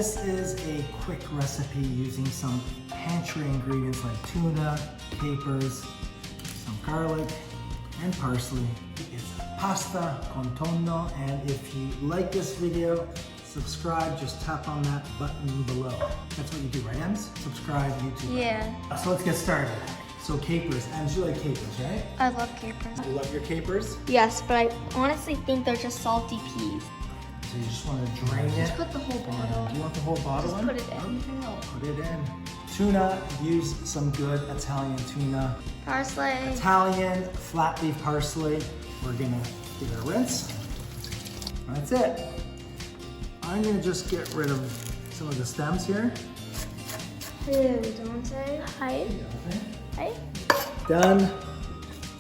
this is a quick recipe using some pantry ingredients like tuna, capers, some garlic, and parsley. It's pasta con tonno, and if you like this video, subscribe, just tap on that button below. That's what you do, right, Ems? Subscribe, YouTube. Yeah. So let's get started. So capers, Ems, you like capers, right? I love capers. You love your capers? Yes, but I honestly think they're just salty peas. So you just want to drain it? Just put the whole bottle. Do you want the whole bottle Just in? put it in. Okay, I'll put it in. Tuna, use some good Italian tuna. Parsley. Italian flat leaf parsley. We're gonna give it a rinse. That's it. I'm gonna just get rid of some of the stems here. Ew, don't say. Hi. Hi. Done.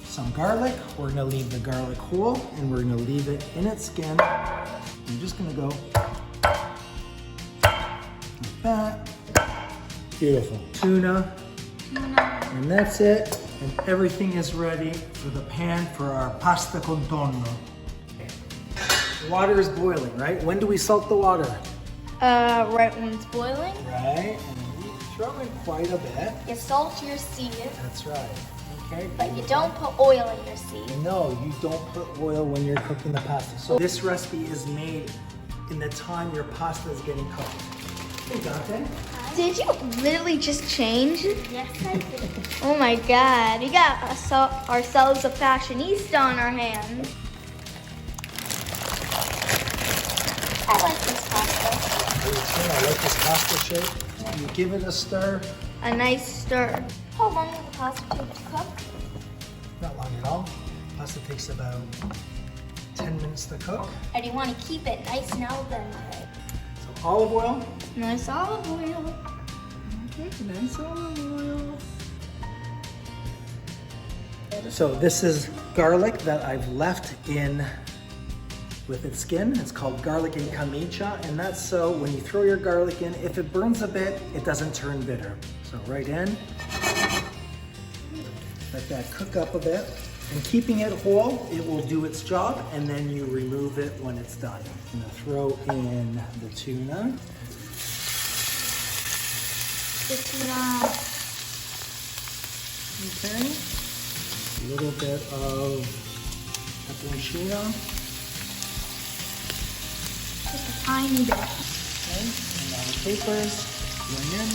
Some garlic. We're gonna leave the garlic whole and we're gonna leave it in its skin. I'm just gonna go like that. Beautiful. Tuna. And that's it. And everything is ready for the pan for our pasta con tonno. Water is boiling, right? When do we salt the water? Right when it's boiling. Right, and we throw in quite a bit. You salt your seed, That's right. Okay. but you don't put oil in your seed. No, you don't put oil when you're cooking the pasta. So this recipe is made in the time your pasta is getting cooked. Hey, Dante. Did you literally just change? Yes, I did. Oh my god, we got ourselves a fashionista on our hands. I like this pasta. I like this pasta shape. You give it a stir. A nice stir. How long does the pasta take to cook? Not long at all. Pasta takes about 10 minutes to cook. And you want to keep it nice and al dente. So olive oil. Nice olive oil. Okay, nice olive oil. So this is garlic that I've left in with its skin. It's called garlic in camicia, and that's so when you throw your garlic in, if it burns a bit, it doesn't turn bitter. So right in, let that cook up a bit, and keeping it whole, it will do its job, and then you remove it when it's done. I'm gonna throw in the tuna. The tuna. Okay, a little bit of peperoncino. Just a tiny bit. Okay, and now the capers going in.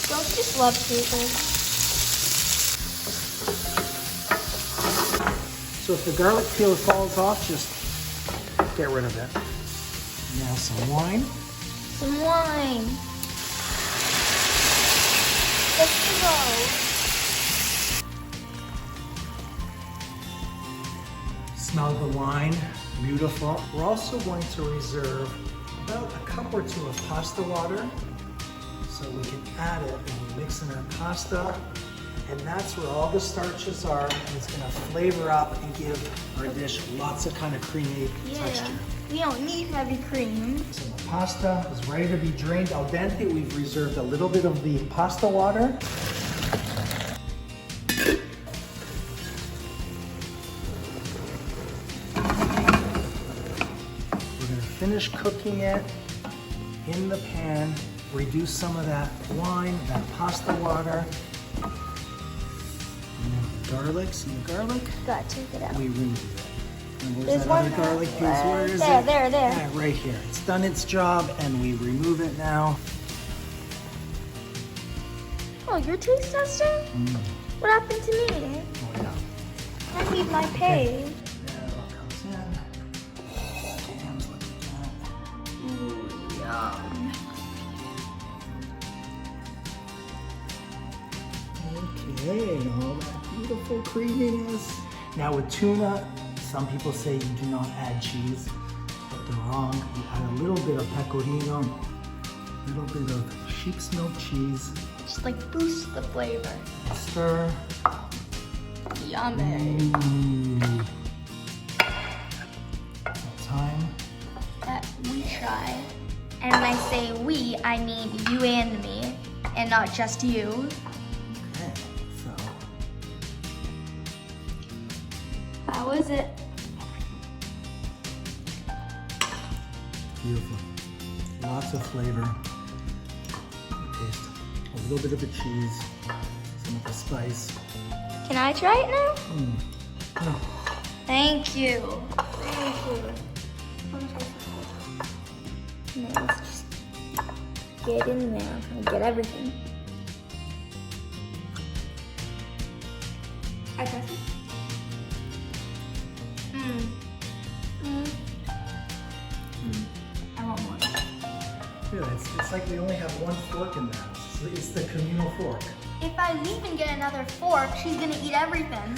Don't you just love capers? So if the garlic peel falls off, just get rid of it. Now some wine. Some wine. Let's go. Smell the wine, beautiful. We're also going to reserve about a cup or two of pasta water so we can add it and mix in our pasta. And that's where all the starches are, and it's gonna flavor up and give our dish lots of kind of creamy texture. We don't need heavy cream. So the pasta is ready to be drained al dente. We've reserved a little bit of the pasta water. We're gonna finish cooking it in the pan, reduce some of that wine, that pasta water. And then the garlic, see the garlic? Gotta take it out. We remove it. And where's There's that one other garlic piece? Where is there, it? there. Yeah, right here. It's done its job, and we remove it now. Oh, you're taste testing? What happened to me? Oh yeah. I need my pay. There it all comes in. Damn, look at that. Ooh, yum. Okay, all that beautiful creaminess. Now with tuna, some people say you do not add cheese, but they're wrong. You add a little bit of pecorino, a little bit of sheep's milk cheese. Just like boost the flavor. Stir. Yummy. Time. That we try. And when I say we, I mean you and me, and not just you. Okay, so. How was it? Beautiful. Lots of flavor. Taste a little bit of the cheese, some of the spice. Can I try it now? Yeah. Thank you. Thank you. Now let's just get in there. I'm trying to get everything. I trust it. I want more. Yeah, it's like we only have one fork in the house. It's the communal fork. If I leave and get another fork, she's gonna eat everything.